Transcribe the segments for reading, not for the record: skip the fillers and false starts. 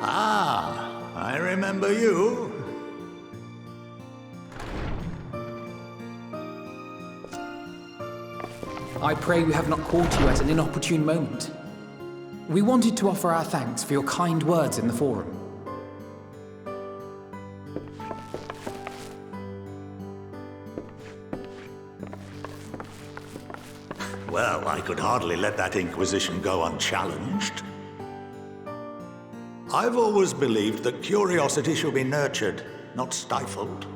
Ah, I remember you. I pray we have not caught you at an inopportune moment. We wanted to offer our thanks for your kind words in the forum. Well, I could hardly let that Inquisition go unchallenged. I've always believed that curiosity should be nurtured, not stifled.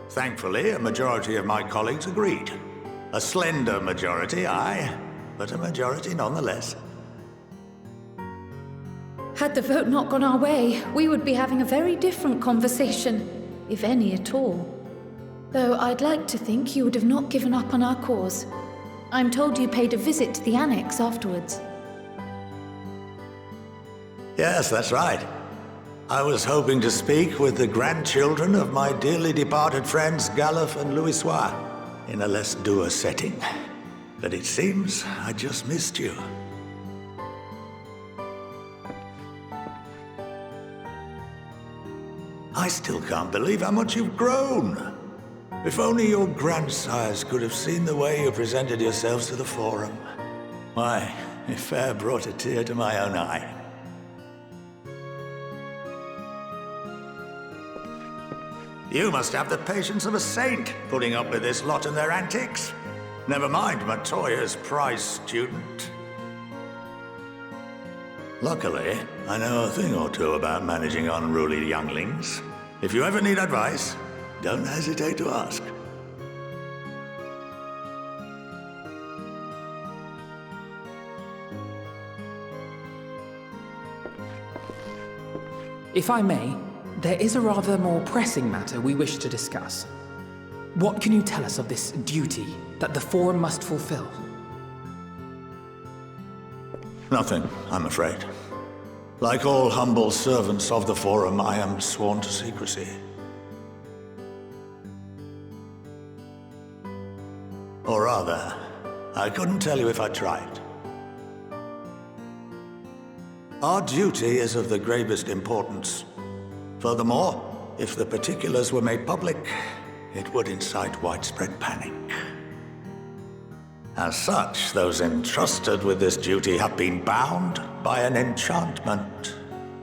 Thankfully, a majority of my colleagues agreed. A slender majority, aye, but a majority nonetheless. Had the vote not gone our way, we would be having a very different conversation, if any at all. Though I'd like to think you would have not given up on our cause. I'm told you paid a visit to the Annex afterwards. Yes, that's right. I was hoping to speak with the grandchildren of my dearly departed friends Galuf and Louisoix in a less dour setting. But it seems I just missed you. I still can't believe how much you've grown. If only your grandsires could have seen the way you presented yourselves to the Forum. Why, it fair brought a tear to my own eye. You must have the patience of a saint, putting up with this lot and their antics. Never mind Matoya's prize student. Luckily, I know a thing or two about managing unruly younglings. If you ever need advice, don't hesitate to ask. If I may, there is a rather more pressing matter we wish to discuss. What can you tell us of this duty that the Forum must fulfill? Nothing, I'm afraid. Like all humble servants of the Forum, I am sworn to secrecy. Or rather, I couldn't tell you if I tried. Our duty is of the gravest importance. Furthermore, if the particulars were made public, it would incite widespread panic. As such, those entrusted with this duty have been bound by an enchantment,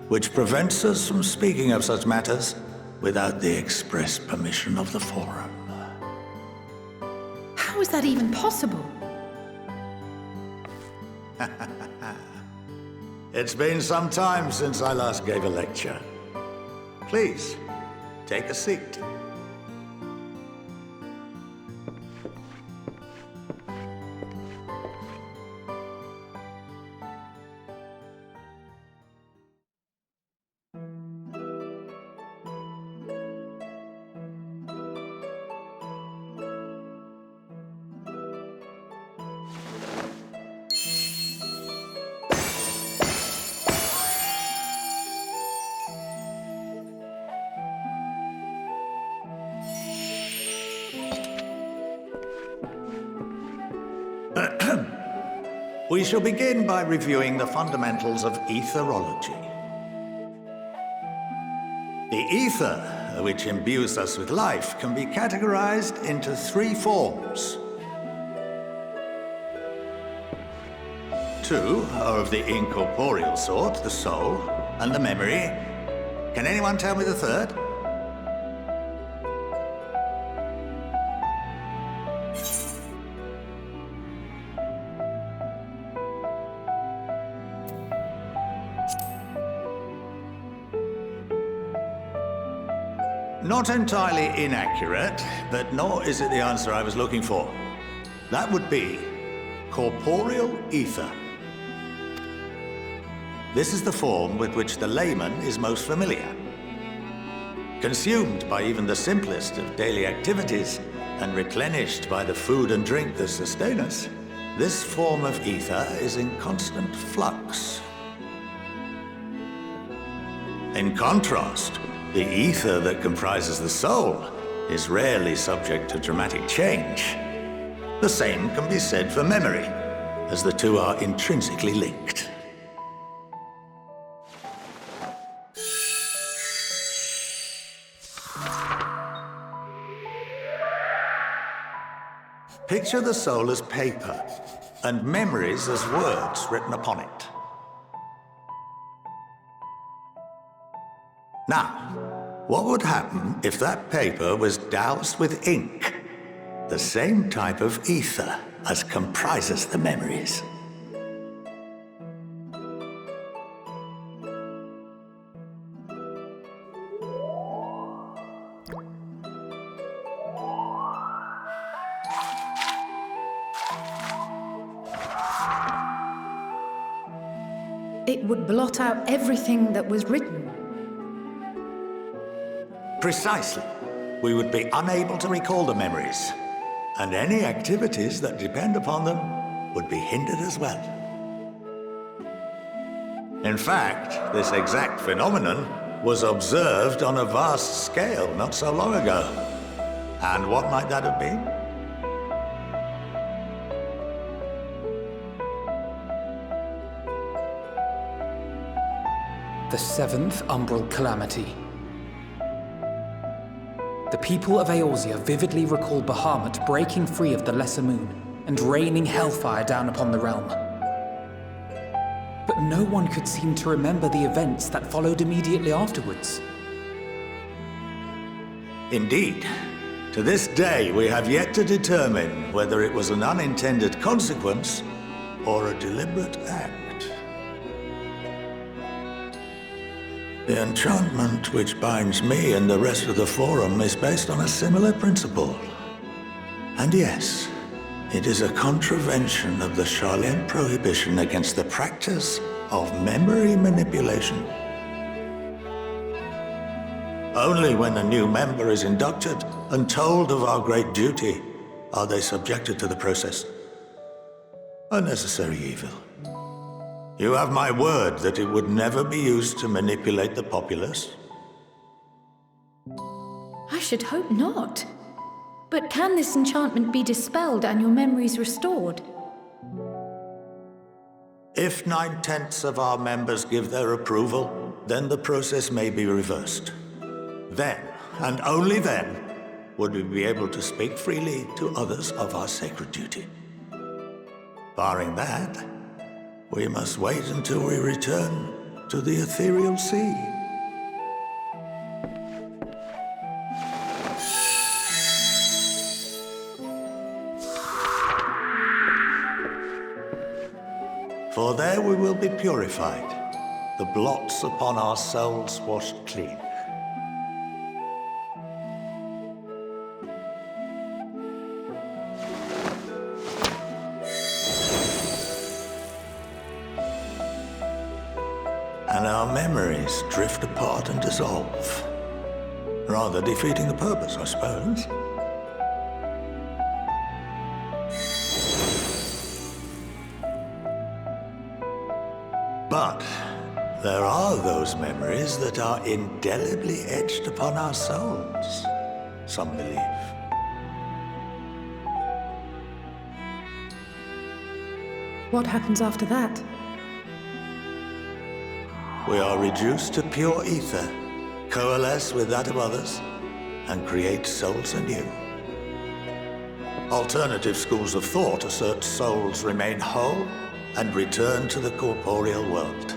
which prevents us from speaking of such matters without the express permission of the Forum. How is that even possible? It's been some time since I last gave a lecture. Please, take a seat. We shall begin by reviewing the fundamentals of Etherology. The ether, which imbues us with life, can be categorized into three forms. Two are of the incorporeal sort, the soul, and the memory. Can anyone tell me the third? Not entirely inaccurate, but nor is it the answer I was looking for. That would be Corporeal Ether. This is the form with which the layman is most familiar. Consumed by even the simplest of daily activities, and replenished by the food and drink that sustain us, this form of ether is in constant flux. In contrast, the ether that comprises the soul is rarely subject to dramatic change. The same can be said for memory, as the two are intrinsically linked. Picture the soul as paper, and memories as words written upon it. Now, what would happen if that paper was doused with ink? The same type of ether as comprises the memories. It would blot out everything that was written. Precisely. We would be unable to recall the memories, and any activities that depend upon them would be hindered as well. In fact, this exact phenomenon was observed on a vast scale not so long ago. And what might that have been? The 7th Umbral Calamity. The people of Eorzea vividly recall Bahamut breaking free of the Lesser Moon and raining hellfire down upon the realm. But no one could seem to remember the events that followed immediately afterwards. Indeed. To this day, we have yet to determine whether it was an unintended consequence or a deliberate act. The enchantment which binds me and the rest of the Forum is based on a similar principle. And yes, it is a contravention of the Sharlayan prohibition against the practice of memory manipulation. Only when a new member is inducted and told of our great duty are they subjected to the process. A necessary evil. You have my word that it would never be used to manipulate the populace? I should hope not. But can this enchantment be dispelled and your memories restored? If 9/10 of our members give their approval, then the process may be reversed. Then, and only then, would we be able to speak freely to others of our sacred duty. Barring that, we must wait until we return to the ethereal sea. For there we will be purified, the blots upon our souls washed clean. And our memories drift apart and dissolve. Rather defeating the purpose, I suppose. But there are those memories that are indelibly etched upon our souls, some believe. What happens after that? We are reduced to pure ether, coalesce with that of others, and create souls anew. Alternative schools of thought assert souls remain whole and return to the corporeal world,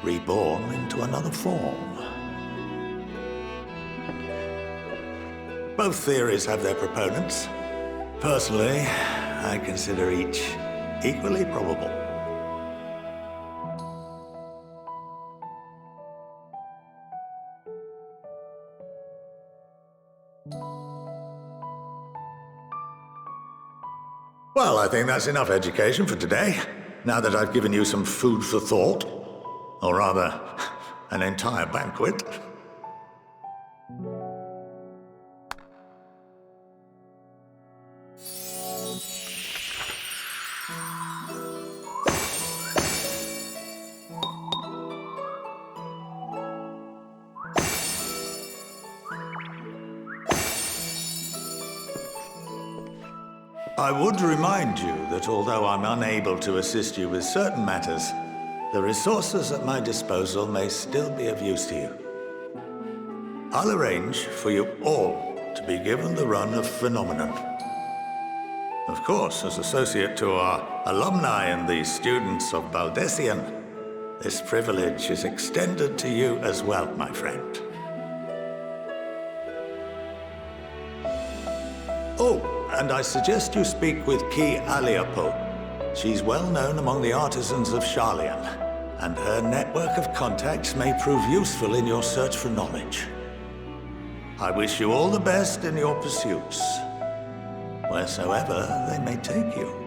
reborn into another form. Both theories have their proponents. Personally, I consider each equally probable. Well, I think that's enough education for today, now that I've given you some food for thought. Or rather, an entire banquet. I would remind you that although I'm unable to assist you with certain matters, the resources at my disposal may still be of use to you. I'll arrange for you all to be given the run of Phenomenon. Of course, as associate to our alumni and the students of Baldessian, this privilege is extended to you as well, my friend. Oh, and I suggest you speak with Ki Aliapo. She's well known among the artisans of Sharlayan, and her network of contacts may prove useful in your search for knowledge. I wish you all the best in your pursuits, wheresoever they may take you.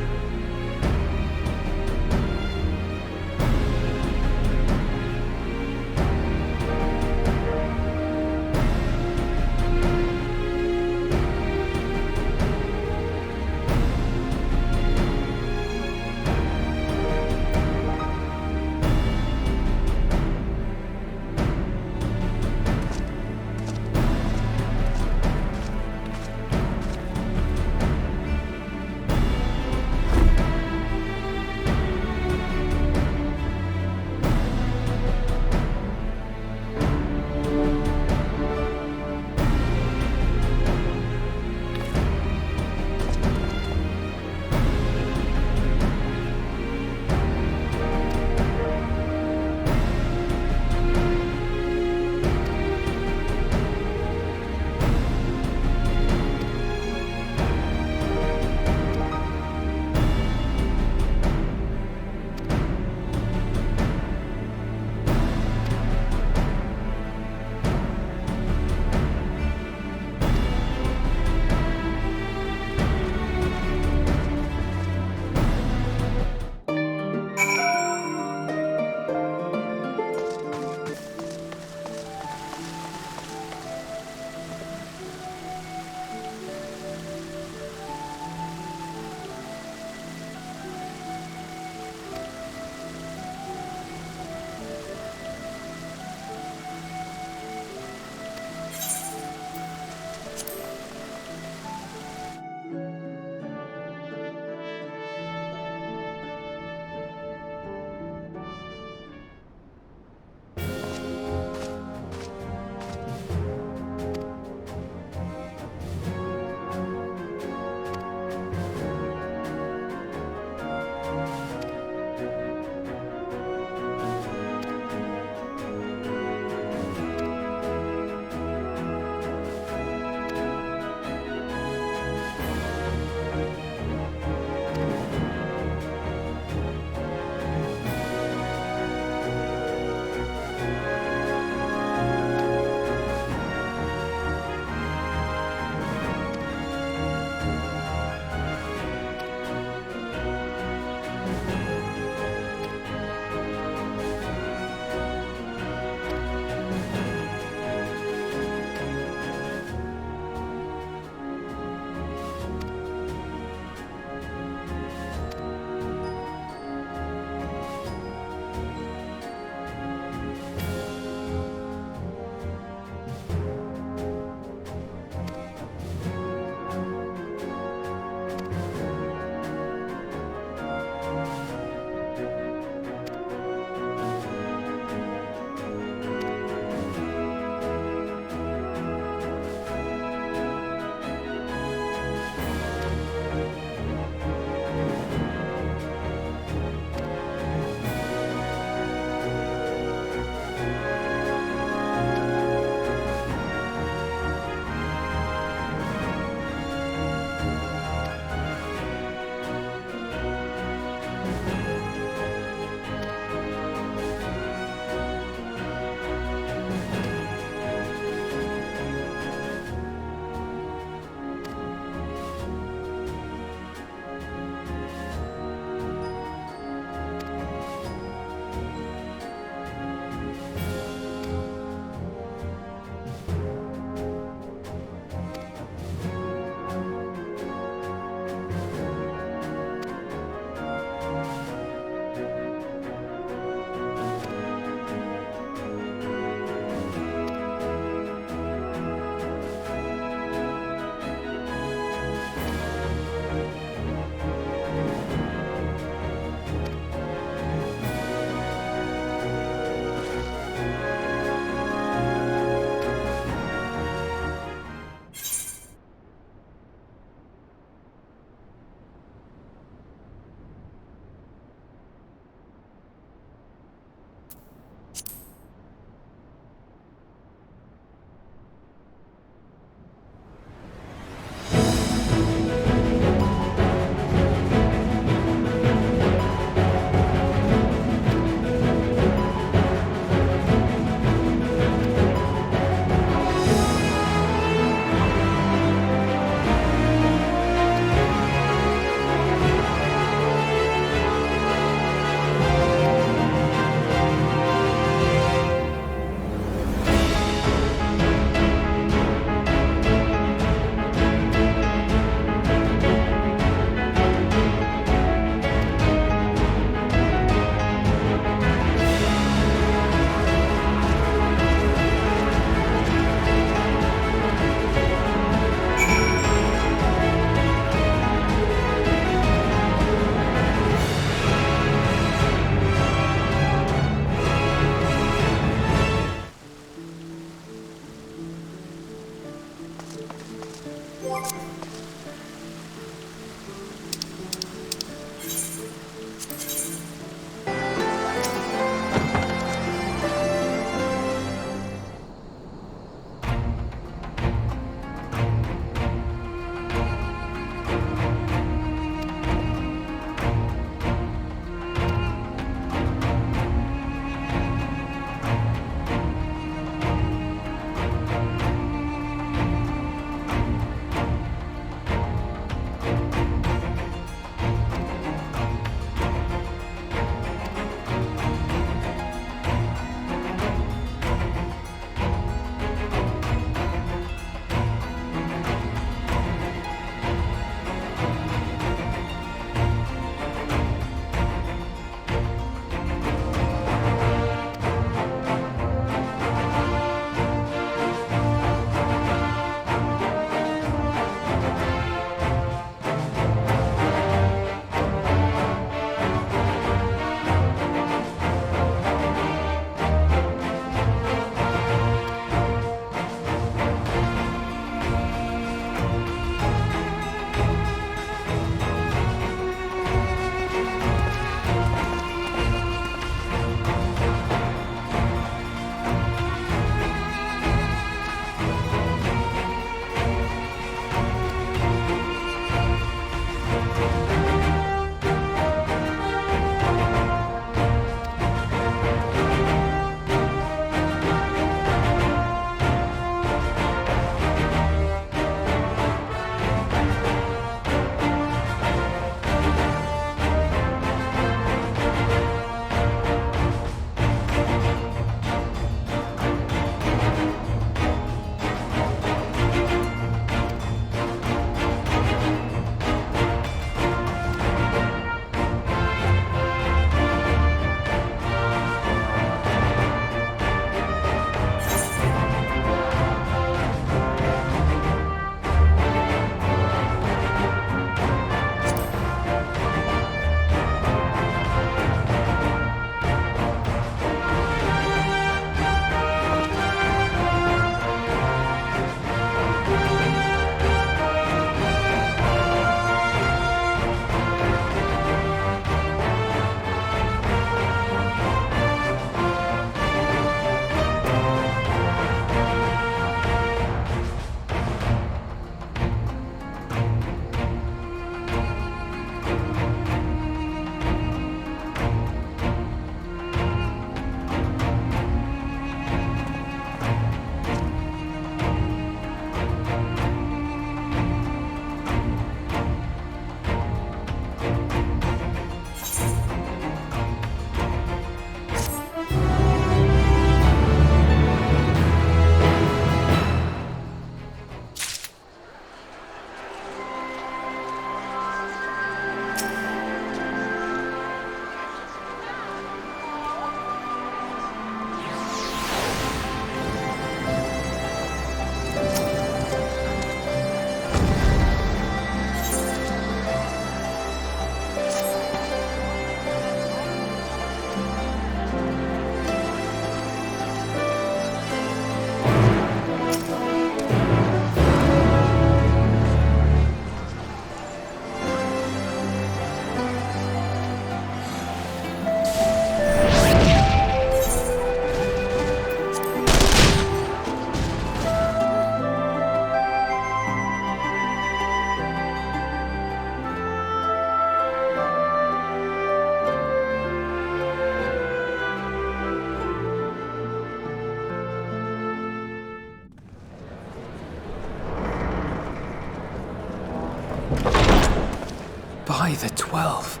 By the 12.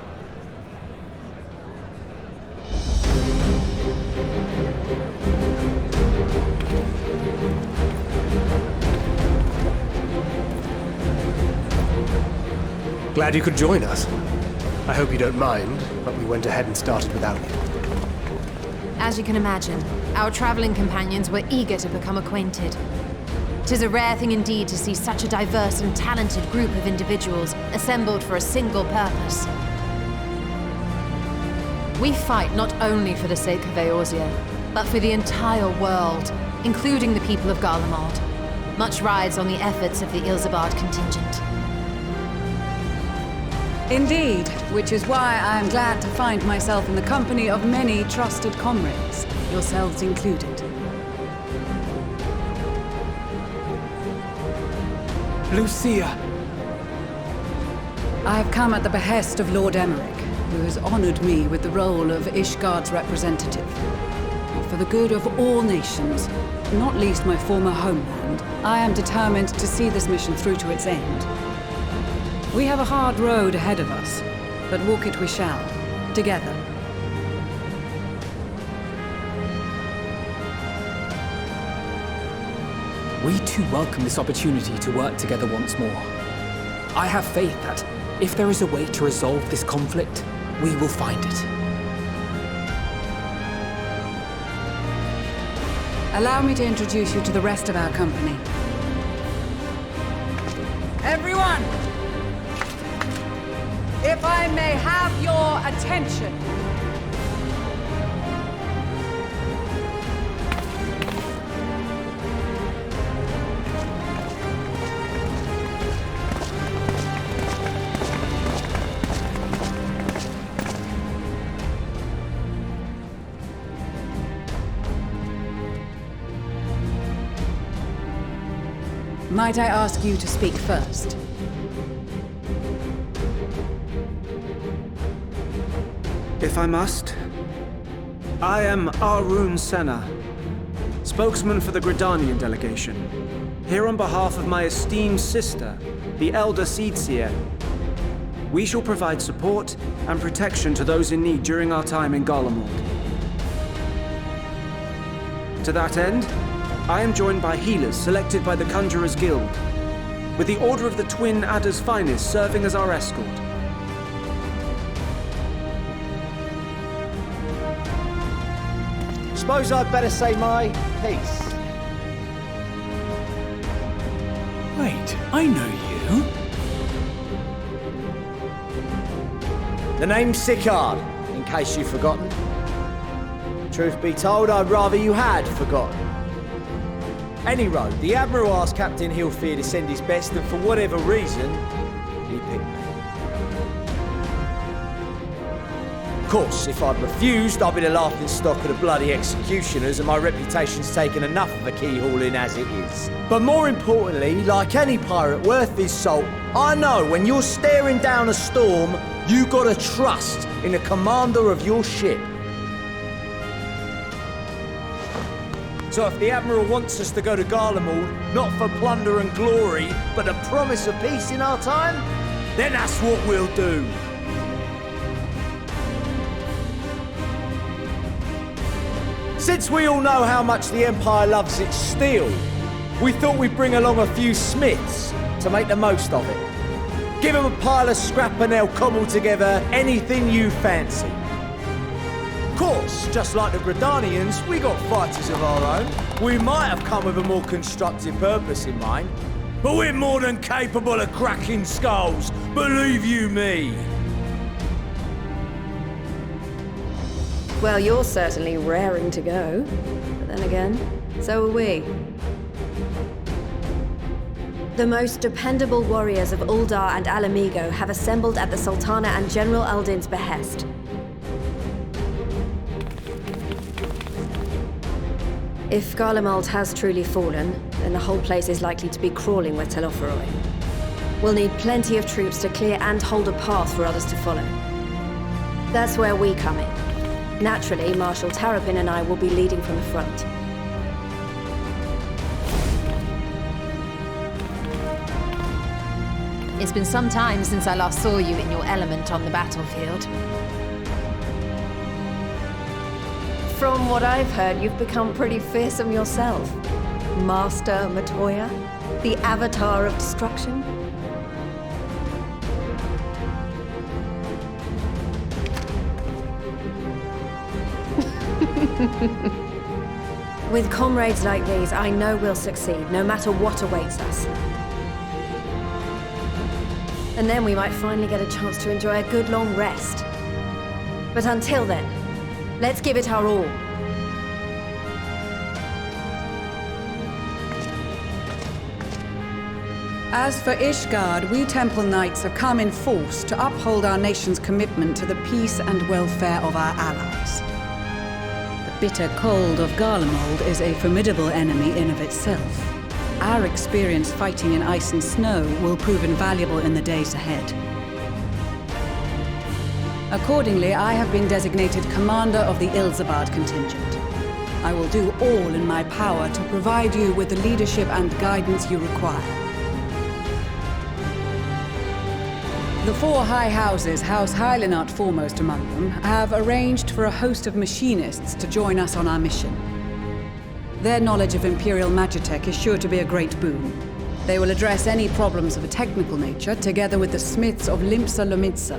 Glad you could join us. I hope you don't mind, but we went ahead and started without you. As you can imagine, our traveling companions were eager to become acquainted. 'Tis a rare thing indeed to see such a diverse and talented group of individuals assembled for a single purpose. We fight not only for the sake of Eorzea, but for the entire world, including the people of Garlemald. Much rides on the efforts of the Ilzabard contingent. Indeed, which is why I am glad to find myself in the company of many trusted comrades, yourselves included. Lucia! I have come at the behest of Lord Emmerich, who has honored me with the role of Ishgard's representative. For the good of all nations, not least my former homeland, I am determined to see this mission through to its end. We have a hard road ahead of us, but walk it we shall, together. We too welcome this opportunity to work together once more. I have faith that, if there is a way to resolve this conflict, we will find it. Allow me to introduce you to the rest of our company. Everyone! If I may have your attention. Might I ask you to speak first? If I must. I am Arun Senna, spokesman for the Gridanian delegation, here on behalf of my esteemed sister, the Elder Seedseer. We shall provide support and protection to those in need during our time in Garlemald. To that end, I am joined by healers selected by the Conjurers Guild, with the Order of the Twin Adder's Finest serving as our escort. Suppose I'd better say my piece. Wait, I know you. The name's Sicard, in case you've forgotten. Truth be told, I'd rather you had forgotten. Any road, the Admiral asked Captain Hillfear to send his best, and for whatever reason, he picked me. Of course, if I'd refused, I'd be the laughingstock of the bloody executioners, and my reputation's taken enough of a keyhauling as it is. But more importantly, like any pirate worth his salt, I know when you're staring down a storm, you gotta trust in the commander of your ship. So if the Admiral wants us to go to Garlemald, not for plunder and glory, but the promise of peace in our time, then that's what we'll do. Since we all know how much the Empire loves its steel, we thought we'd bring along a few smiths to make the most of it. Give them a pile of scrap and they'll cobble together anything you fancy. Of course, just like the Gridanians, we got fighters of our own. We might have come with a more constructive purpose in mind, but we're more than capable of cracking skulls, believe you me. Well, you're certainly raring to go. But then again, so are we. The most dependable warriors of Uldar and Alamigo have assembled at the Sultana and General Aldin's behest. If Garlemald has truly fallen, then the whole place is likely to be crawling with Telophoroi. We'll need plenty of troops to clear and hold a path for others to follow. That's where we come in. Naturally, Marshal Tarapin and I will be leading from the front. It's been some time since I last saw you in your element on the battlefield. From what I've heard, you've become pretty fearsome yourself. Master Matoya, the Avatar of Destruction. With comrades like these, I know we'll succeed, no matter what awaits us. And then we might finally get a chance to enjoy a good long rest. But until then, let's give it our all. As for Ishgard, we Temple Knights have come in force to uphold our nation's commitment to the peace and welfare of our allies. The bitter cold of Garlemald is a formidable enemy in of itself. Our experience fighting in ice and snow will prove invaluable in the days ahead. Accordingly, I have been designated commander of the Ilzabard contingent. I will do all in my power to provide you with the leadership and guidance you require. The four high houses, House Hylinart foremost among them, have arranged for a host of machinists to join us on our mission. Their knowledge of Imperial Magitech is sure to be a great boon. They will address any problems of a technical nature, together with the smiths of Limpsa Lomitsa.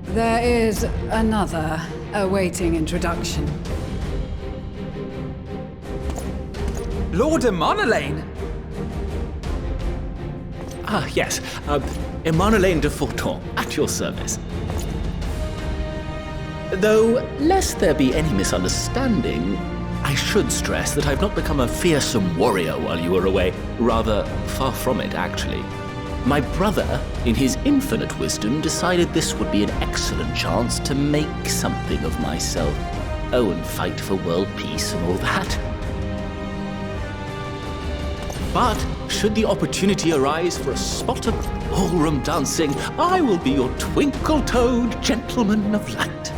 There is another awaiting introduction. Lord Emanolaine! Ah, yes. Emanolaine de Forton, at your service. Though, lest there be any misunderstanding, I should stress that I've not become a fearsome warrior while you were away. Rather, far from it, actually. My brother, in his infinite wisdom, decided this would be an excellent chance to make something of myself. Oh, and fight for world peace and all that. But, should the opportunity arise for a spot of ballroom dancing, I will be your twinkle-toed gentleman of light.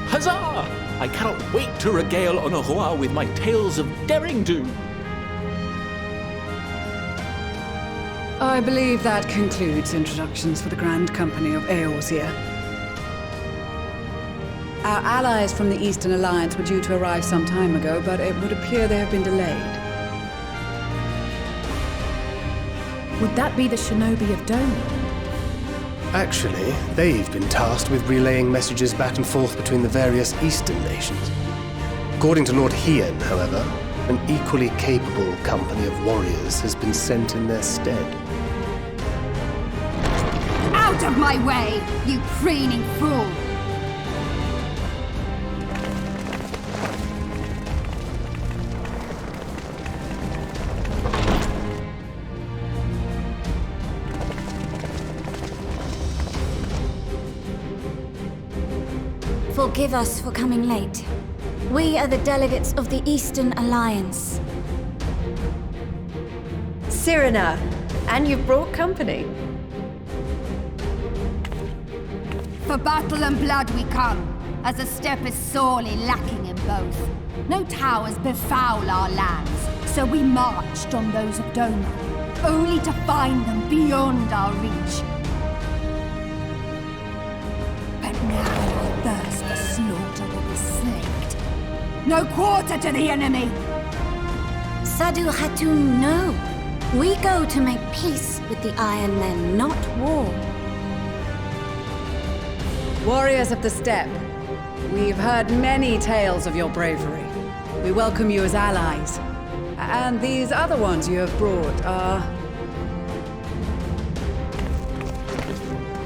Huzzah! I cannot wait to regale Honoroy with my tales of daring-do. I believe that concludes introductions for the Grand Company of Eorzea. Our allies from the Eastern Alliance were due to arrive some time ago, but it would appear they have been delayed. Would that be the shinobi of Dome? Actually, they've been tasked with relaying messages back and forth between the various Eastern nations. According to Lord Hien, however, an equally capable company of warriors has been sent in their stead. Out of my way, you preening fool! Forgive us for coming late. We are the delegates of the Eastern Alliance. Cyrena, and you've brought company. For battle and blood we come, as the steppe is sorely lacking in both. No towers befoul our lands, so we marched on those of Doma, only to find them beyond our reach. But now our thirst for slaughter will be slaked. No quarter to the enemy! Sadu Hatun, no. We go to make peace with the Iron Men, not war. Warriors of the Steppe, we've heard many tales of your bravery. We welcome you as allies. And these other ones you have brought are...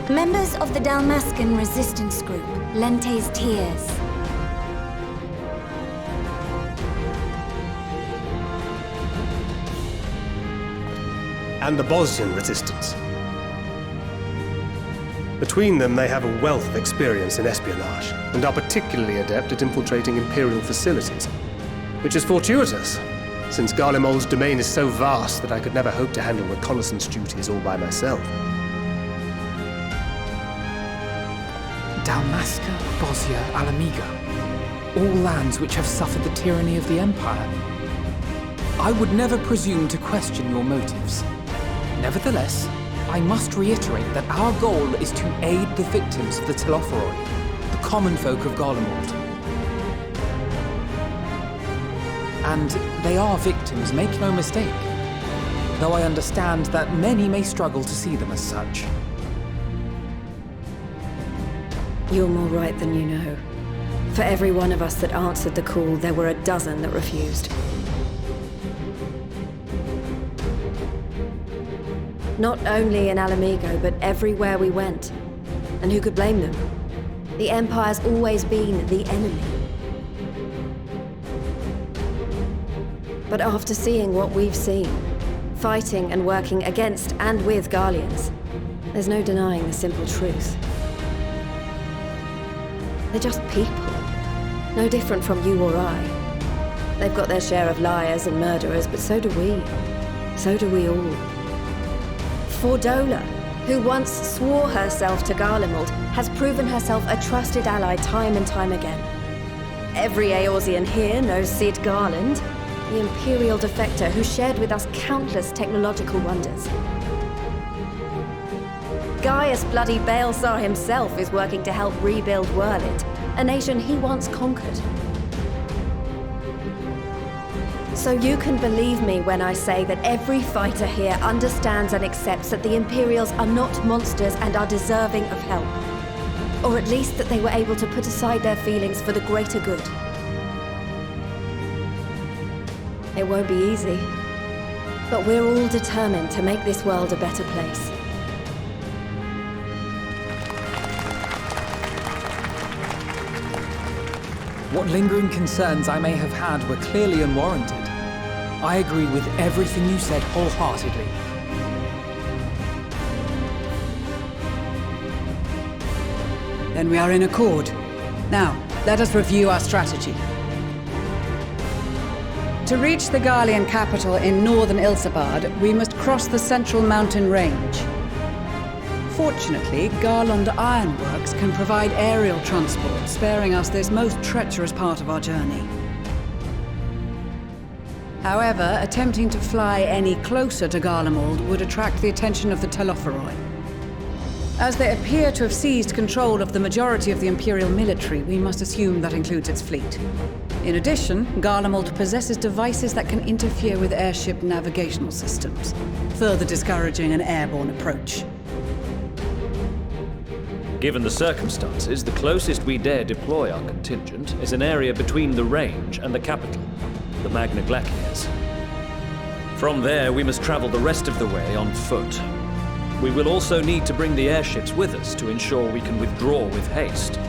Members of the Dalmascan resistance group, Lente's Tears. And the Bosnian resistance. Between them, they have a wealth of experience in espionage, and are particularly adept at infiltrating Imperial facilities. Which is fortuitous, since Garlemald's domain is so vast that I could never hope to handle reconnaissance duties all by myself. Dalmasca, Bosnia, Alamiga. All lands which have suffered the tyranny of the Empire. I would never presume to question your motives. Nevertheless, I must reiterate that our goal is to aid the victims of the Telophoroi, the common folk of Garlemald. And they are victims, make no mistake. Though I understand that many may struggle to see them as such. You're more right than you know. For every one of us that answered the call, there were a dozen that refused. Not only in Alamigo, but everywhere we went. And who could blame them? The Empire's always been the enemy. But after seeing what we've seen, fighting and working against and with Garleans, there's no denying the simple truth. They're just people, no different from you or I. They've got their share of liars and murderers, but so do we. So do we all. Fordola, who once swore herself to Garlemald, has proven herself a trusted ally time and time again. Every Eorzean here knows Cid Garland, the Imperial defector who shared with us countless technological wonders. Gaius bloody Baelsar himself is working to help rebuild Werlind, a nation he once conquered. So you can believe me when I say that every fighter here understands and accepts that the Imperials are not monsters and are deserving of help. Or at least that they were able to put aside their feelings for the greater good. It won't be easy, but we're all determined to make this world a better place. What lingering concerns I may have had were clearly unwarranted. I agree with everything you said wholeheartedly. Then we are in accord. Now, let us review our strategy. To reach the Garlean capital in northern Ilsabard, we must cross the central mountain range. Fortunately, Garland Ironworks can provide aerial transport, sparing us this most treacherous part of our journey. However, attempting to fly any closer to Garlemald would attract the attention of the Telophoroi. As they appear to have seized control of the majority of the Imperial military, we must assume that includes its fleet. In addition, Garlemald possesses devices that can interfere with airship navigational systems, further discouraging an airborne approach. Given the circumstances, the closest we dare deploy our contingent is an area between the range and the capital, the Magna Glaciers. From there, we must travel the rest of the way on foot. We will also need to bring the airships with us to ensure we can withdraw with haste.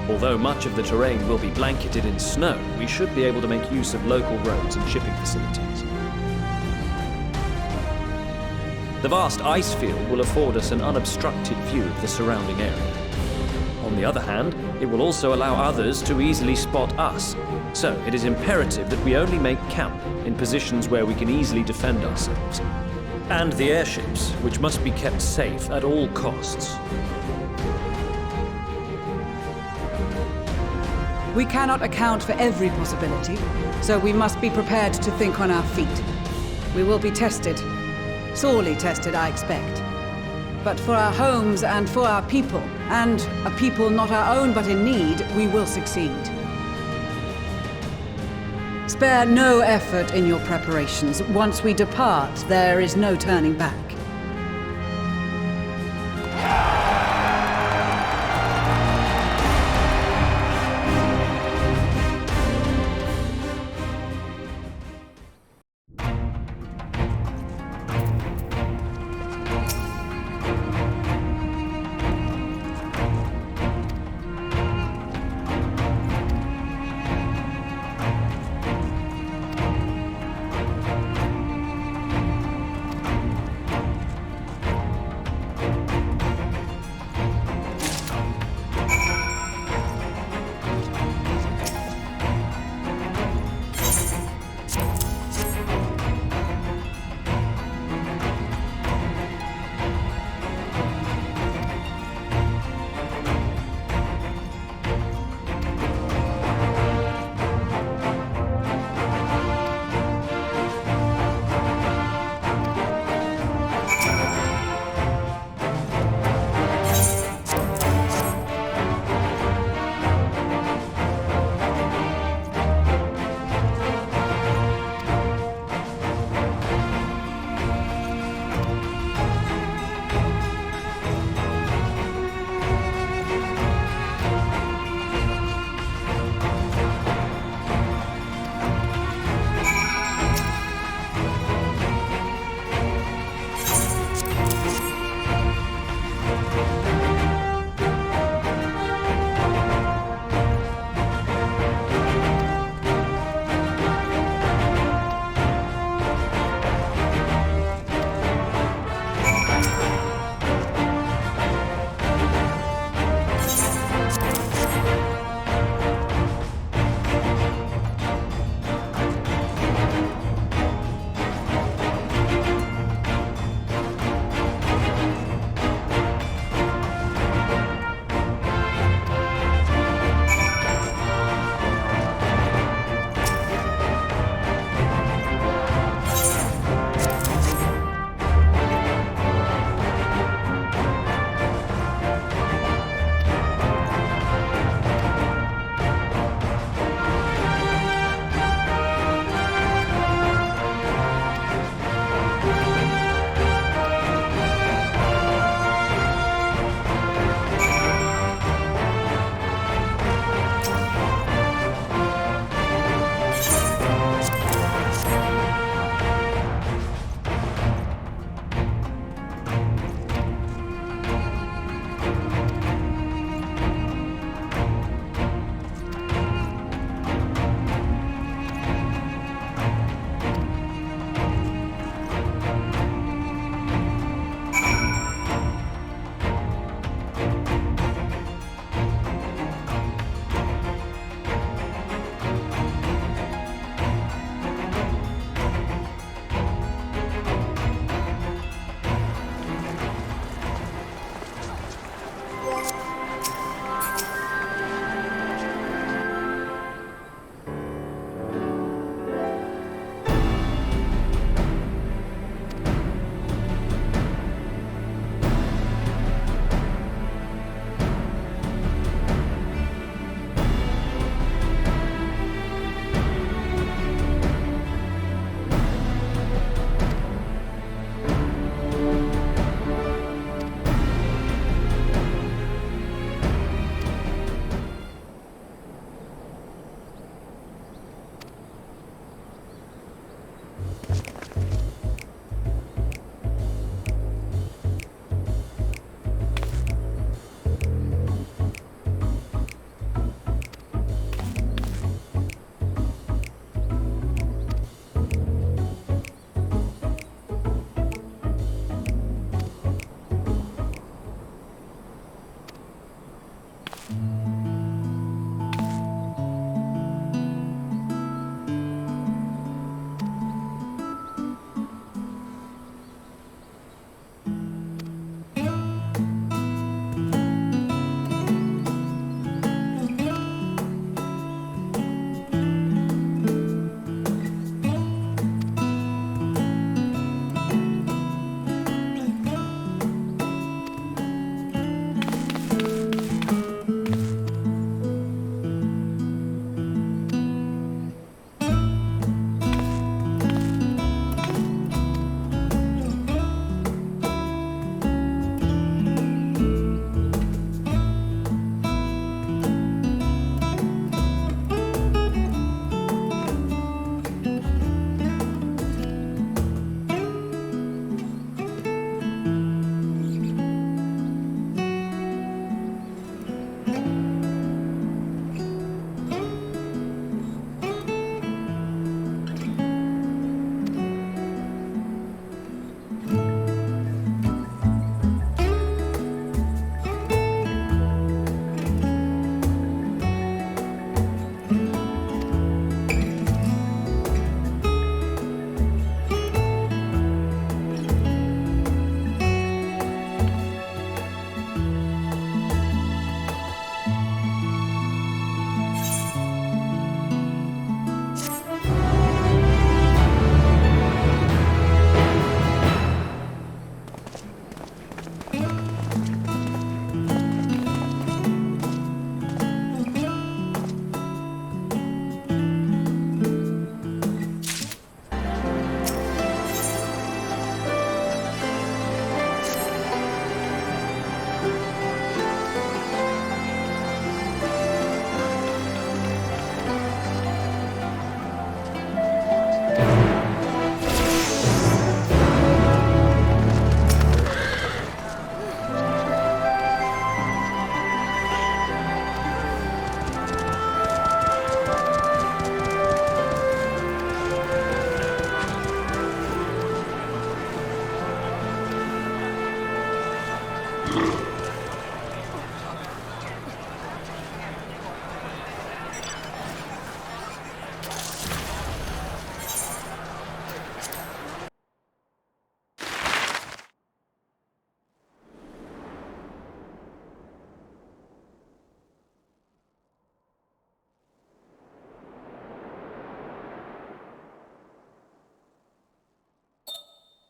Although much of the terrain will be blanketed in snow, we should be able to make use of local roads and shipping facilities. The vast ice field will afford us an unobstructed view of the surrounding area. On the other hand, it will also allow others to easily spot us, so it is imperative that we only make camp in positions where we can easily defend ourselves. And the airships, which must be kept safe at all costs. We cannot account for every possibility, so we must be prepared to think on our feet. We will be tested. Sorely tested, I expect. But for our homes and for our people, and a people not our own but in need, we will succeed. Spare no effort in your preparations. Once we depart, there is no turning back.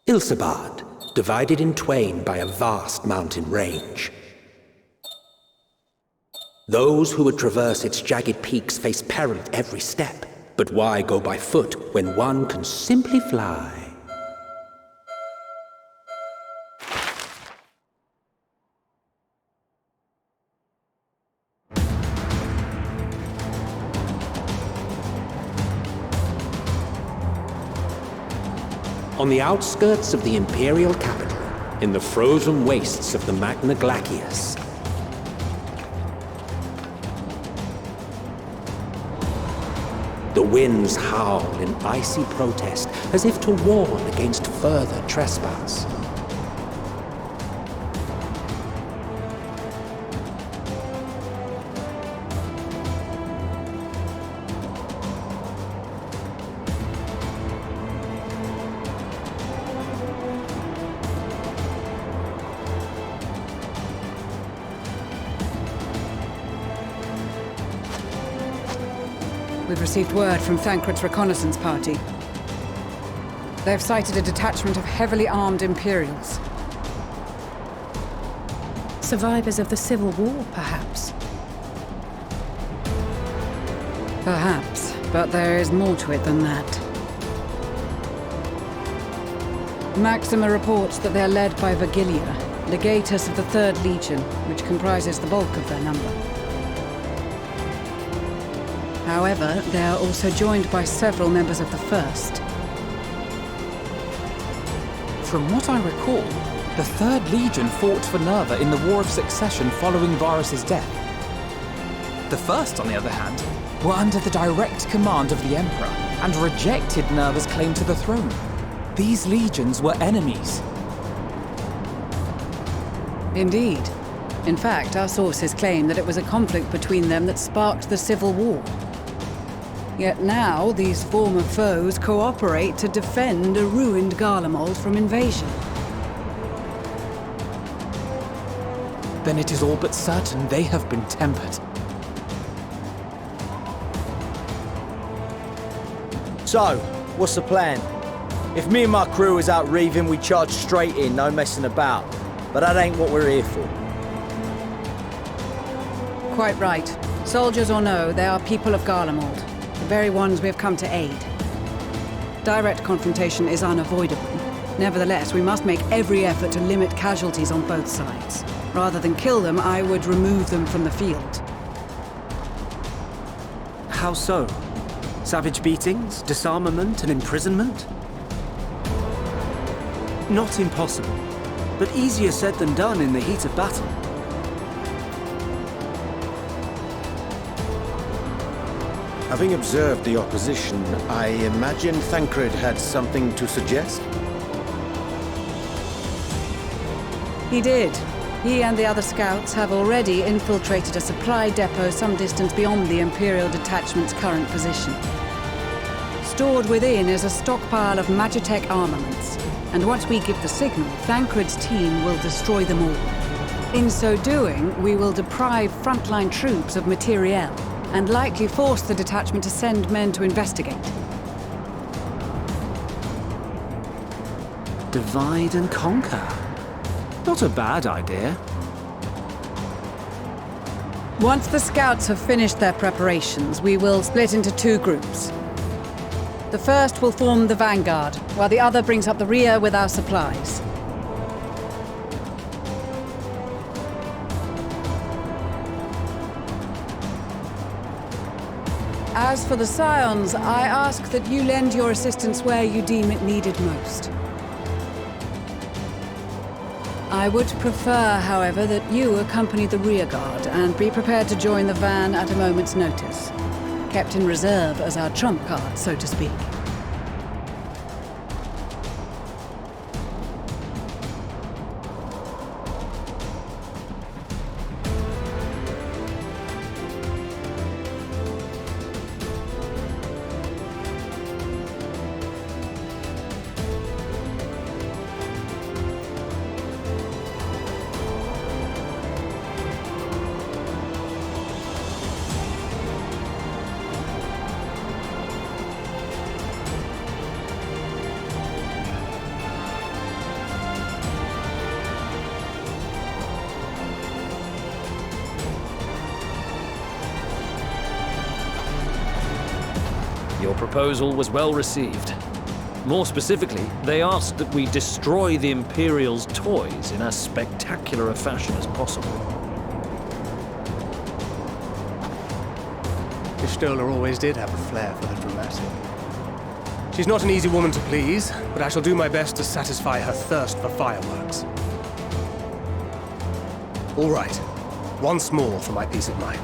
Ilsabard, divided in twain by a vast mountain range. Those who would traverse its jagged peaks face peril at every step. But why go by foot when one can simply fly? On the outskirts of the Imperial capital, in the frozen wastes of the Magna Glacius, the winds howl in icy protest as if to warn against further trespass. We've received word from Thancred's reconnaissance party. They have sighted a detachment of heavily armed Imperials. Survivors of the Civil War, perhaps? Perhaps, but there is more to it than that. Maxima reports that they are led by Vergilia, legatus of the 3rd Legion, which comprises the bulk of their number. However, they are also joined by several members of the 1st. From what I recall, the 3rd Legion fought for Nerva in the War of Succession following Varus's death. The 1st, on the other hand, were under the direct command of the Emperor and rejected Nerva's claim to the throne. These legions were enemies. Indeed. In fact, our sources claim that it was a conflict between them that sparked the Civil War. Yet now, these former foes cooperate to defend a ruined Garlemald from invasion. Then it is all but certain they have been tempered. So, what's the plan? If me and my crew is out reaving, we charge straight in, no messing about. But that ain't what we're here for. Quite right. Soldiers or no, they are people of Garlemald, the very ones we have come to aid. Direct confrontation is unavoidable. Nevertheless, we must make every effort to limit casualties on both sides. Rather than kill them, I would remove them from the field. How so? Savage beatings, disarmament, and imprisonment? Not impossible, but easier said than done in the heat of battle. Having observed the opposition, I imagine Thancred had something to suggest? He did. He and the other scouts have already infiltrated a supply depot some distance beyond the Imperial detachment's current position. Stored within is a stockpile of Magitech armaments, and once we give the signal, Thancred's team will destroy them all. In so doing, we will deprive frontline troops of materiel, and likely force the detachment to send men to investigate. Divide and conquer. Not a bad idea. Once the scouts have finished their preparations, we will split into 2 groups. The first will form the vanguard, while the other brings up the rear with our supplies. As for the Scions, I ask that you lend your assistance where you deem it needed most. I would prefer, however, that you accompany the rearguard and be prepared to join the van at a moment's notice. Kept in reserve as our trump card, so to speak. Your proposal was well received. More specifically, they asked that we destroy the Imperial's toys in as spectacular a fashion as possible. Pistola always did have a flair for the dramatic. She's not an easy woman to please, but I shall do my best to satisfy her thirst for fireworks. All right, once more for my peace of mind.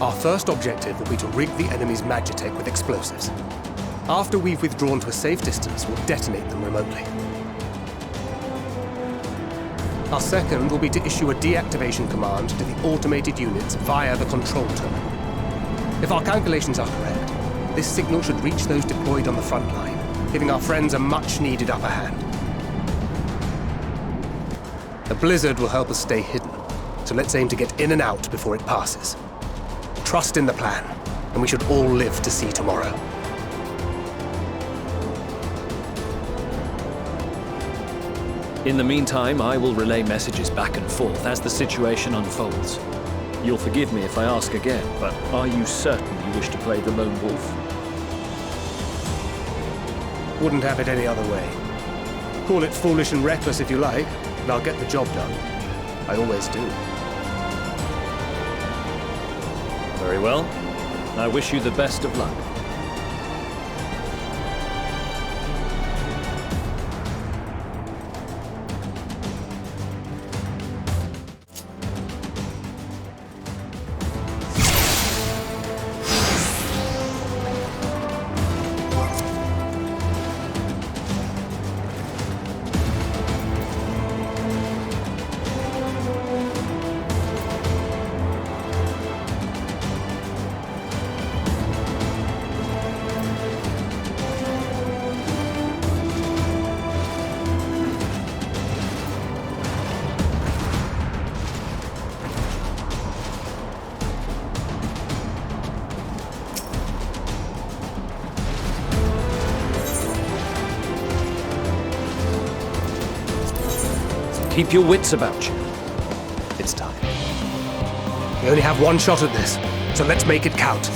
Our first objective will be to rig the enemy's Magitech with explosives. After we've withdrawn to a safe distance, we'll detonate them remotely. Our second will be to issue a deactivation command to the automated units via the control terminal. If our calculations are correct, this signal should reach those deployed on the front line, giving our friends a much-needed upper hand. The blizzard will help us stay hidden, so let's aim to get in and out before it passes. Trust in the plan, and we should all live to see tomorrow. In the meantime, I will relay messages back and forth as the situation unfolds. You'll forgive me if I ask again, but are you certain you wish to play the lone wolf? Wouldn't have it any other way. Call it foolish and reckless if you like, but I'll get the job done. I always do. Very well. I wish you the best of luck. Keep your wits about you. It's time. We only have one shot at this, so let's make it count.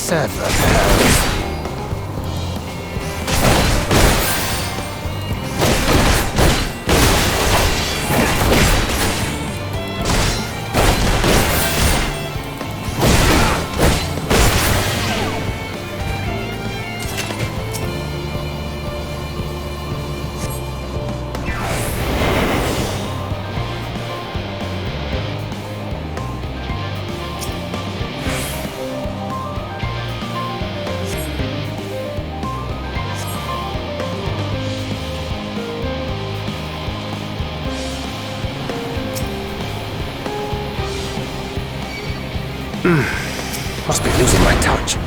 Seven hells. Must be losing my touch.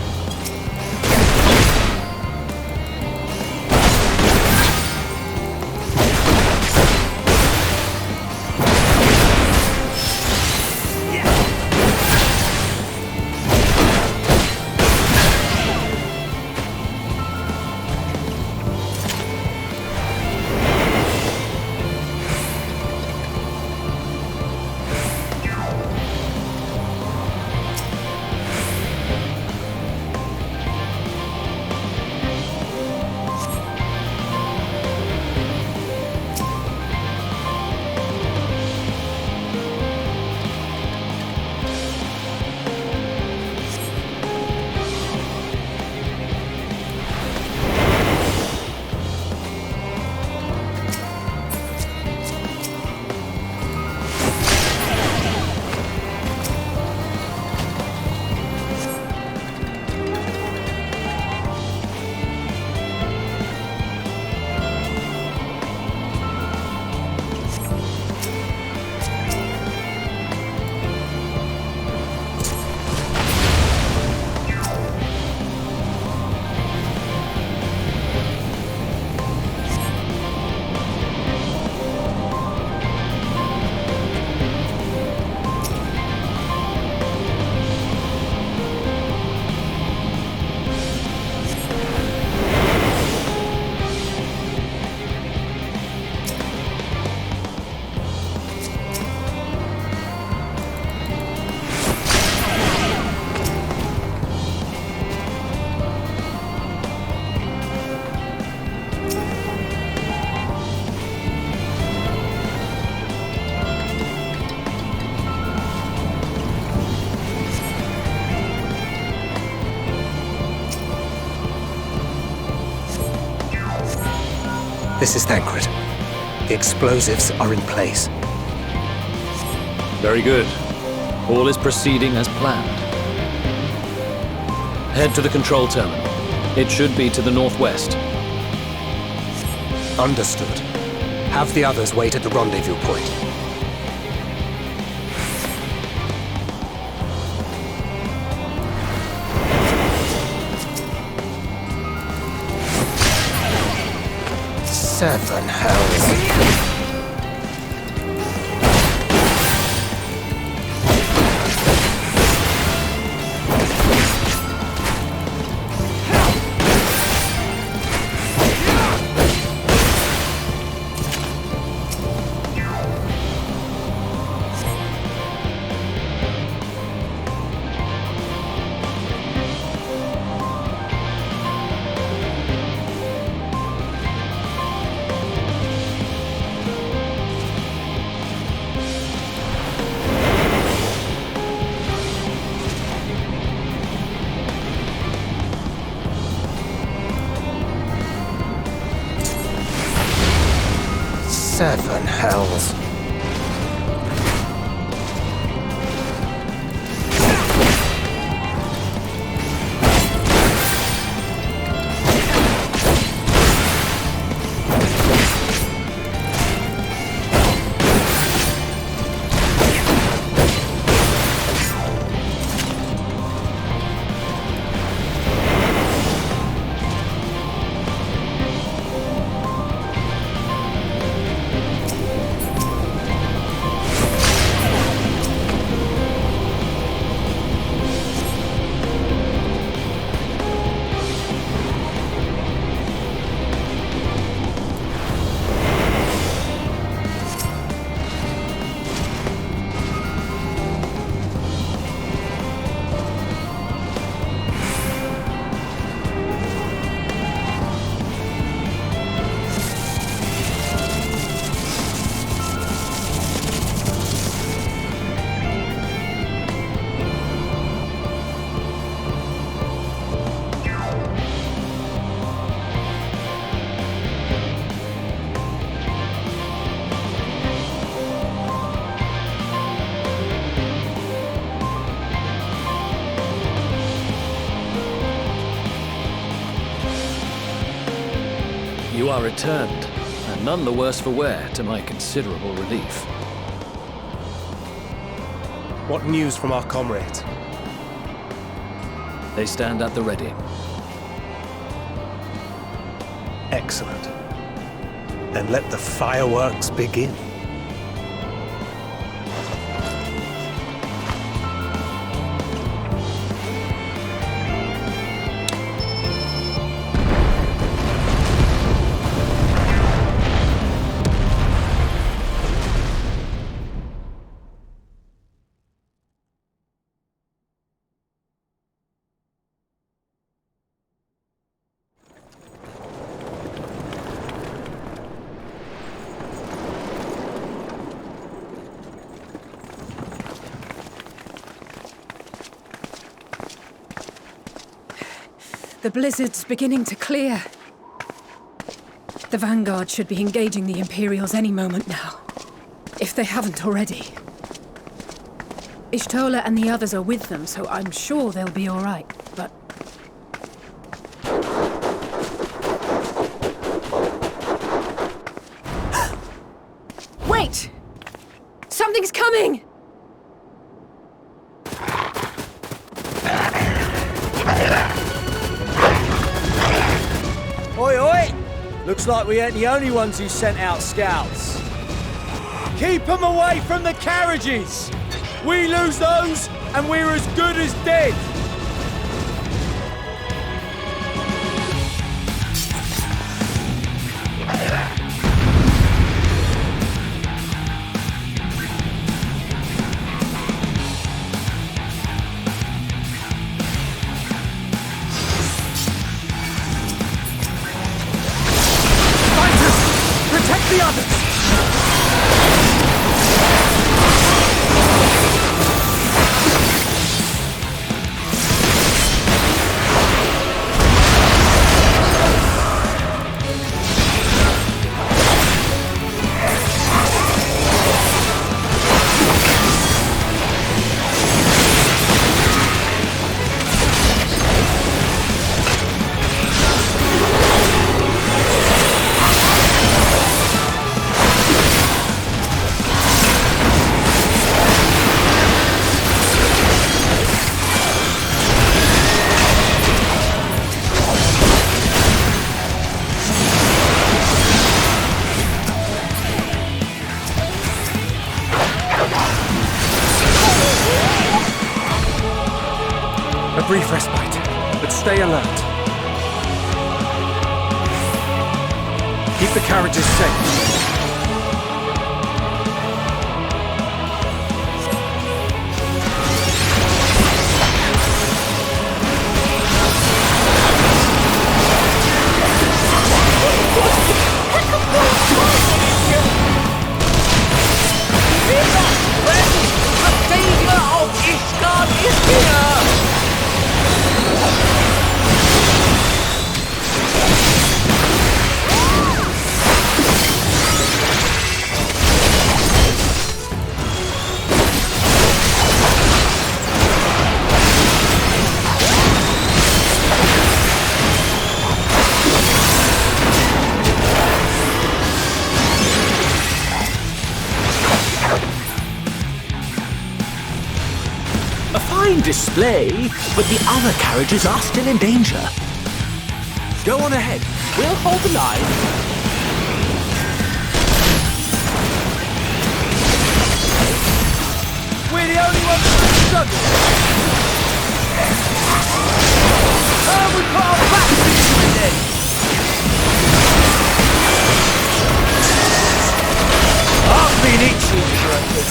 This is Thancred. The explosives are in place. Very good. All is proceeding as planned. Head to the control terminal. It should be to the northwest. Understood. Have the others wait at the rendezvous point. Seven hells. Seven hells. You are returned, and none the worse for wear, to my considerable relief. What news from our comrades? They stand at the ready. Excellent. Then let the fireworks begin. The blizzard's beginning to clear. The Vanguard should be engaging the Imperials any moment now, if they haven't already. Ishtola and the others are with them, so I'm sure they'll be all right, but... Wait! Something's coming! Oi, oi! Looks like we ain't the only ones who sent out scouts. Keep them away from the carriages! We lose those, and we're as good as dead! Protect the others! A brief respite, but stay alert. Keep the carriages safe. Display, but the other carriages are still in danger. Go on ahead. We'll hold the line. We're the only ones who struggle. Oh, we put our backs into it then. I've been itching for a good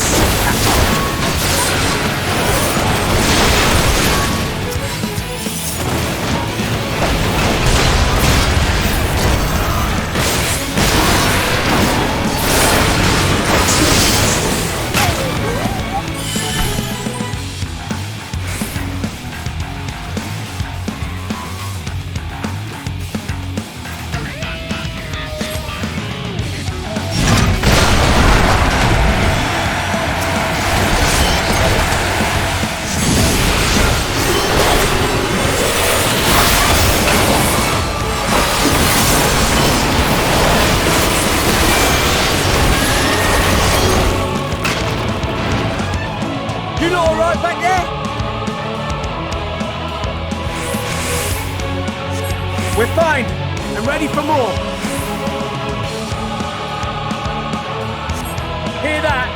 You lot alright back there? We're fine, and ready for more. Hear that?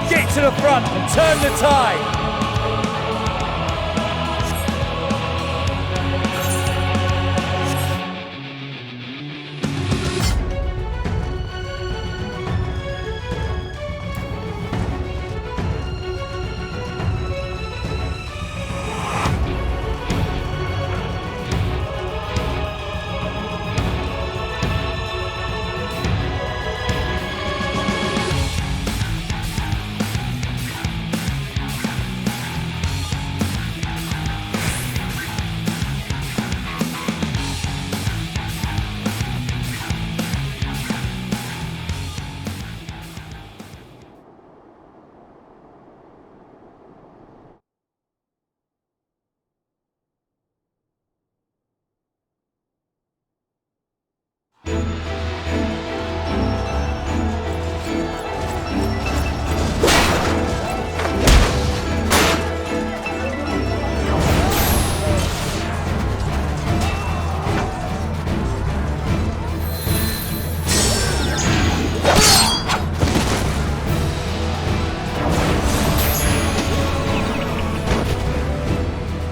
Get to the front and turn the tide!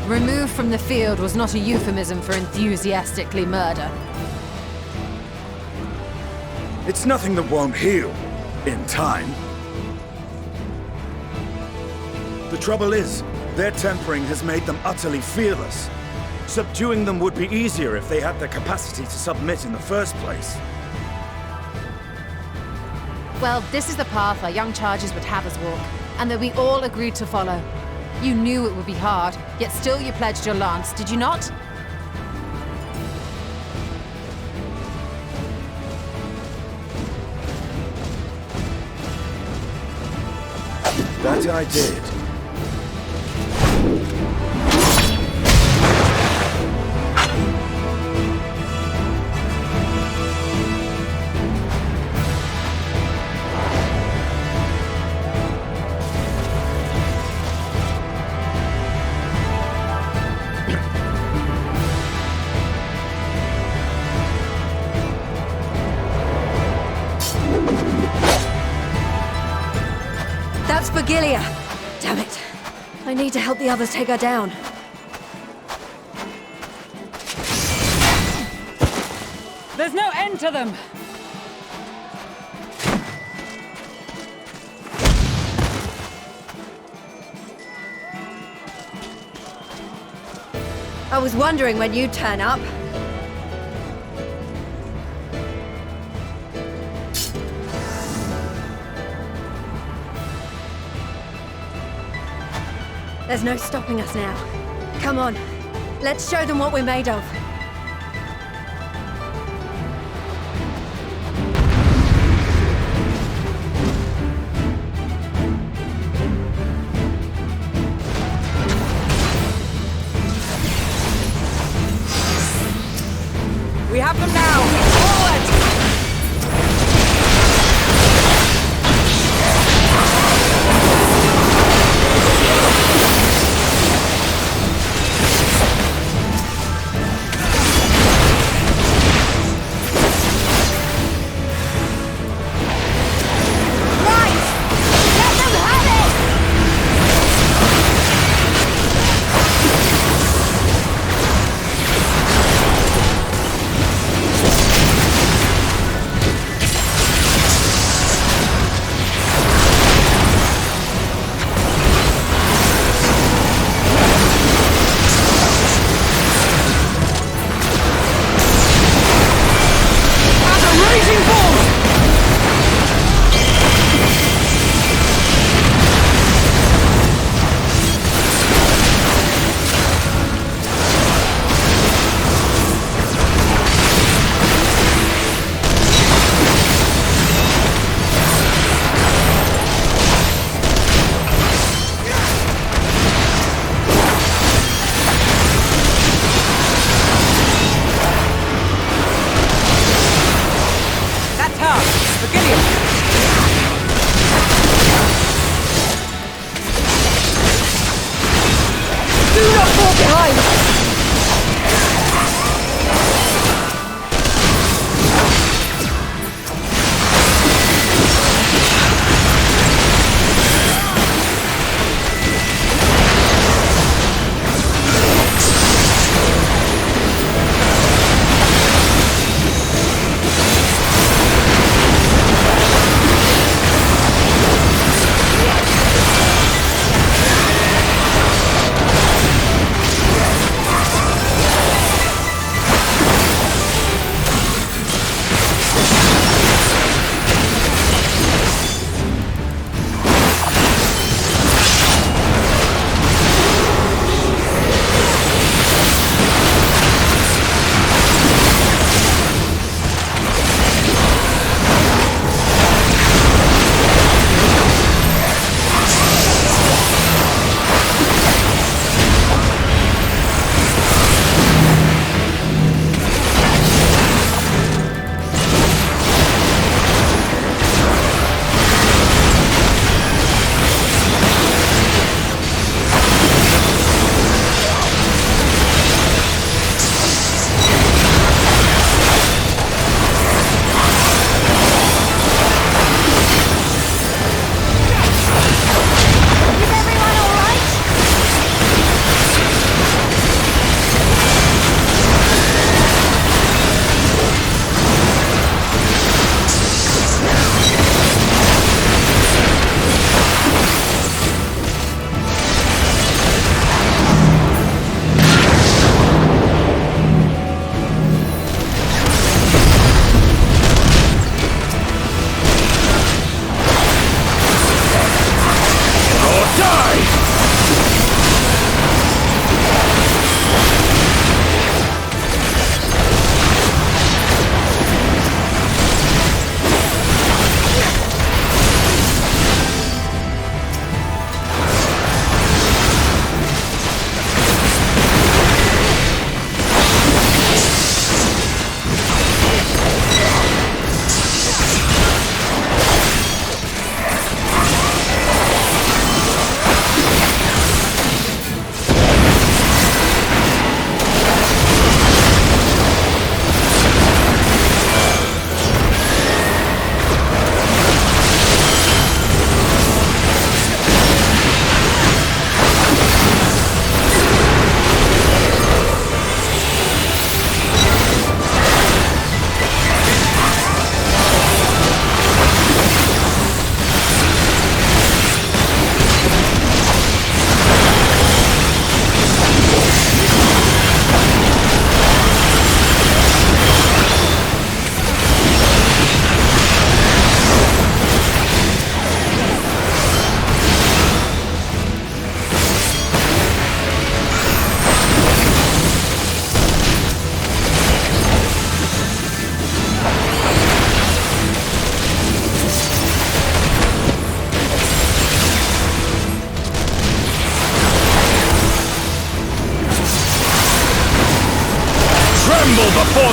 Removed from the field was not a euphemism for enthusiastically murder. It's nothing that won't heal. In time. The trouble is, their tempering has made them utterly fearless. Subduing them would be easier if they had the capacity to submit in the first place. Well, this is the path our young charges would have us walk, and that we all agreed to follow. You knew it would be hard, yet still you pledged your lance, did you not? That I did. That's Vigilia! Damn it. I need to help the others take her down. There's no end to them! I was wondering when you'd turn up. There's no stopping us now. Come on, let's show them what we're made of. We have them now! Forward!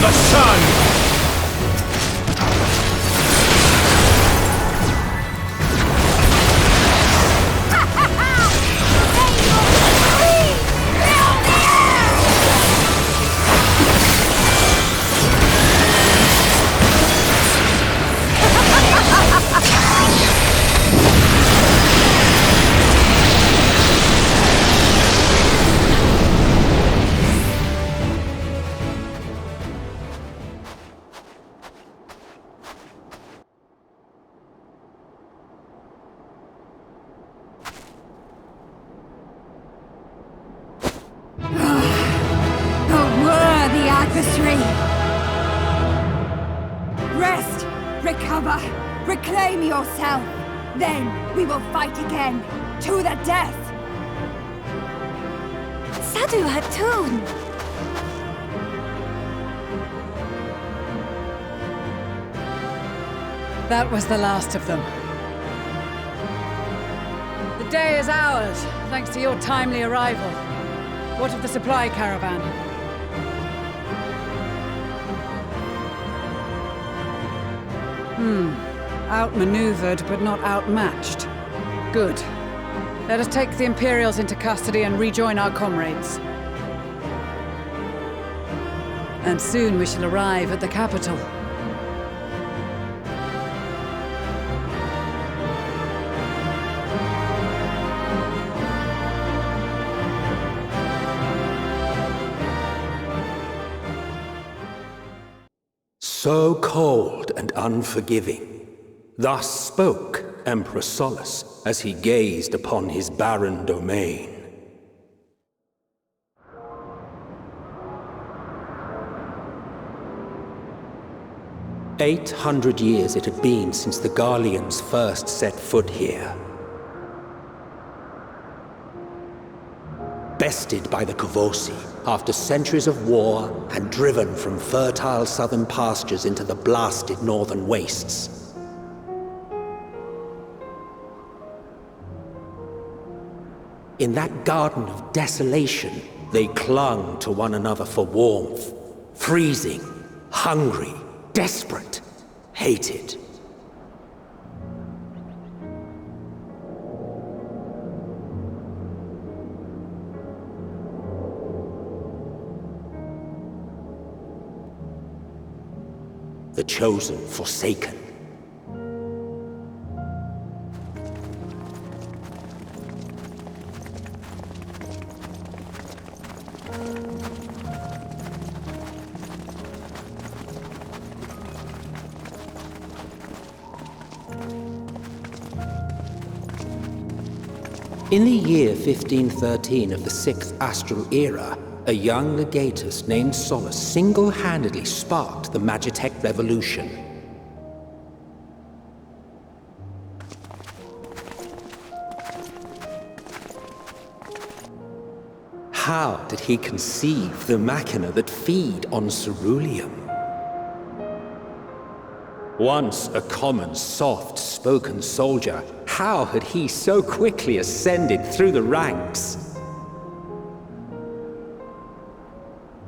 the sun! Rest! Recover! Reclaim yourself! Then we will fight again! To the death! Sadu Hatun! That was the last of them. The day is ours, thanks to your timely arrival. What of the supply caravan? Outmaneuvered, but not outmatched. Good. Let us take the Imperials into custody and rejoin our comrades. And soon we shall arrive at the capital. So cold and unforgiving. Thus spoke Emperor Solus as he gazed upon his barren domain. "800 years it had been since the Garleans first set foot here. Bested by the Kavosi after centuries of war and driven from fertile southern pastures into the blasted northern wastes. In that garden of desolation, they clung to one another for warmth, freezing, hungry, desperate, hated. The chosen forsaken. In the year 1513 of the 6th Astral Era, a young legatus named Solus single-handedly sparked the Magitech Revolution. How did he conceive the machina that feed on ceruleum? Once a common, soft-spoken soldier, how had he so quickly ascended through the ranks?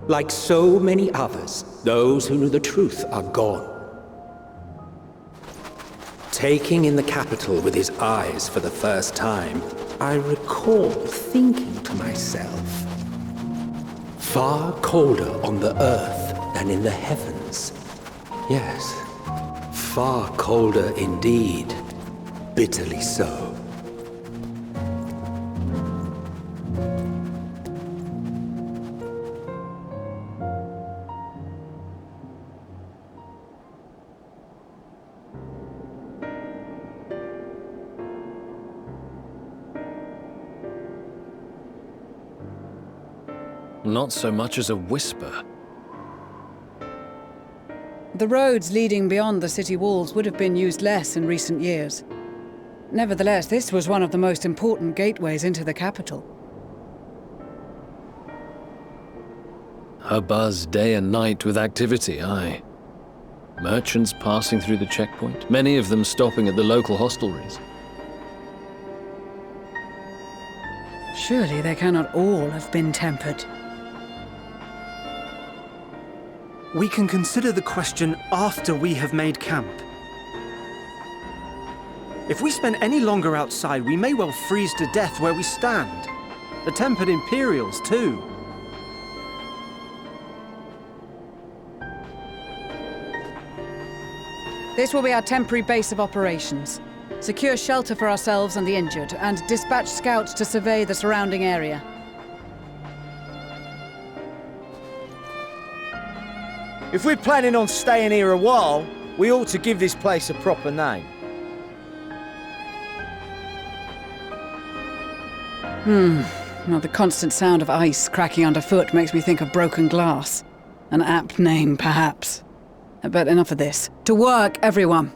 Like so many others, those who knew the truth are gone. Taking in the capital with his eyes for the first time, I recall thinking to myself, far colder on the earth than in the heavens. Yes, far colder indeed. Bitterly so. Not so much as a whisper. The roads leading beyond the city walls would have been used less in recent years. Nevertheless, this was one of the most important gateways into the capital. A buzz day and night with activity, aye. Merchants passing through the checkpoint, many of them stopping at the local hostelries. Surely they cannot all have been tempered. We can consider the question after we have made camp. If we spend any longer outside, we may well freeze to death where we stand. The tempered Imperials, too. This will be our temporary base of operations. Secure shelter for ourselves and the injured, and dispatch scouts to survey the surrounding area. If we're planning on staying here a while, we ought to give this place a proper name. Well, the constant sound of ice cracking underfoot makes me think of broken glass. An apt name, perhaps. But enough of this. To work, everyone!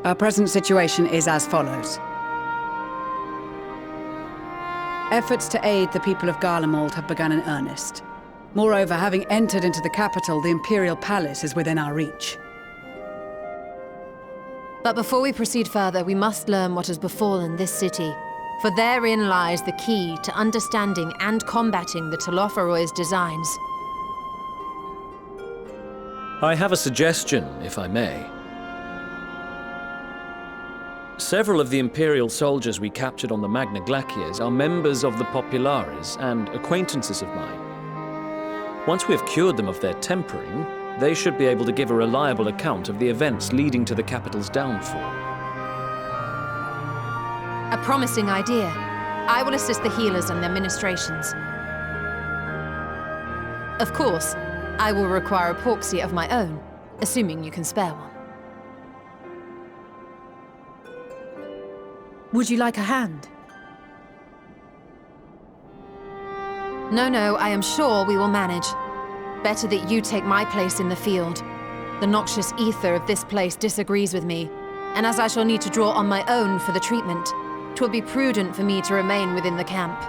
Our present situation is as follows. Efforts to aid the people of Garlemald have begun in earnest. Moreover, having entered into the capital, the Imperial Palace is within our reach. But before we proceed further, we must learn what has befallen this city. For therein lies the key to understanding and combating the Telophoroy's designs. I have a suggestion, if I may. Several of the Imperial soldiers we captured on the Magna Glaciers are members of the Populares and acquaintances of mine. Once we have cured them of their tempering, they should be able to give a reliable account of the events leading to the capital's downfall. A promising idea. I will assist the healers and their ministrations. Of course, I will require a proxy of my own, assuming you can spare one. Would you like a hand? No, I am sure we will manage. Better that you take my place in the field. The noxious ether of this place disagrees with me, and as I shall need to draw on my own for the treatment, 'twill be prudent for me to remain within the camp.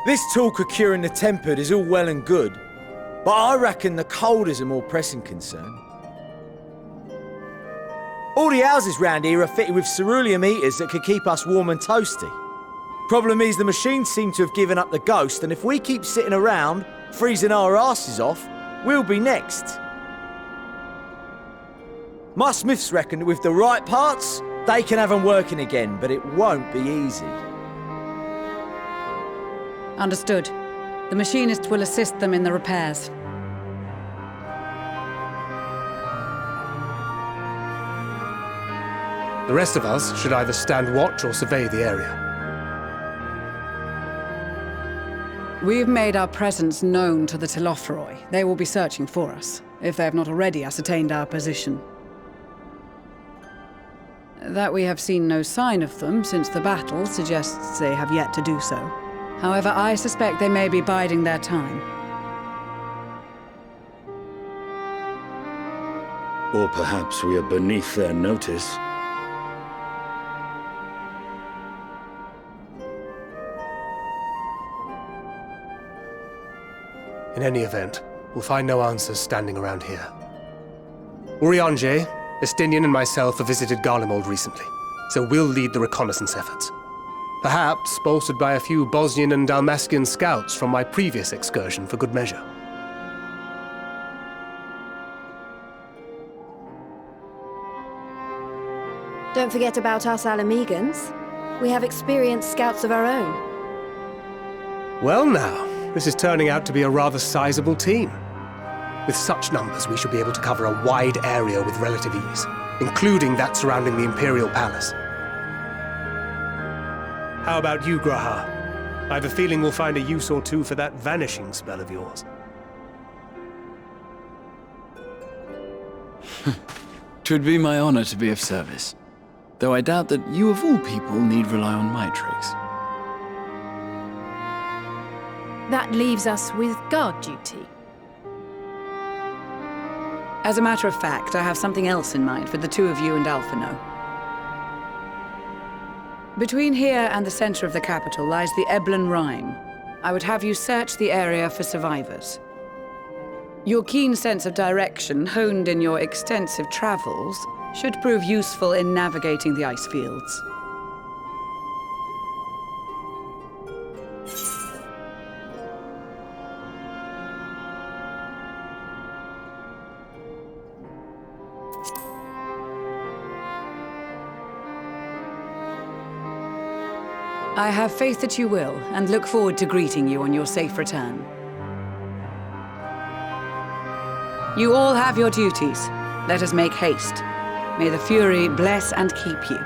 This talk of curing the tempered is all well and good, but I reckon the cold is a more pressing concern. All the houses round here are fitted with cerulean heaters that could keep us warm and toasty. Problem is, the machines seem to have given up the ghost, and if we keep sitting around, freezing our asses off, we'll be next. My smiths reckon that with the right parts, they can have them working again, but it won't be easy. Understood. The machinists will assist them in the repairs. The rest of us should either stand watch or survey the area. We've made our presence known to the Telophoroi. They will be searching for us, if they have not already ascertained our position. That we have seen no sign of them since the battle suggests they have yet to do so. However, I suspect they may be biding their time. Or perhaps we are beneath their notice. In any event, we'll find no answers standing around here. Urianger, Estinian and myself have visited Garlemald recently, so we'll lead the reconnaissance efforts. Perhaps bolstered by a few Bosnian and Dalmatian scouts from my previous excursion for good measure. Don't forget about us Alamegans. We have experienced scouts of our own. Well now, this is turning out to be a rather sizable team. With such numbers, we should be able to cover a wide area with relative ease, including that surrounding the Imperial Palace. How about you, Graha? I have a feeling we'll find a use or two for that vanishing spell of yours. 'Twould be my honor to be of service, though I doubt that you of all people need rely on my tricks. That leaves us with guard duty. As a matter of fact, I have something else in mind for the two of you and Alphino. Between here and the center of the capital lies the Eblan Rhine. I would have you search the area for survivors. Your keen sense of direction, honed in your extensive travels, should prove useful in navigating the ice fields. I have faith that you will, and look forward to greeting you on your safe return. You all have your duties. Let us make haste. May the Fury bless and keep you.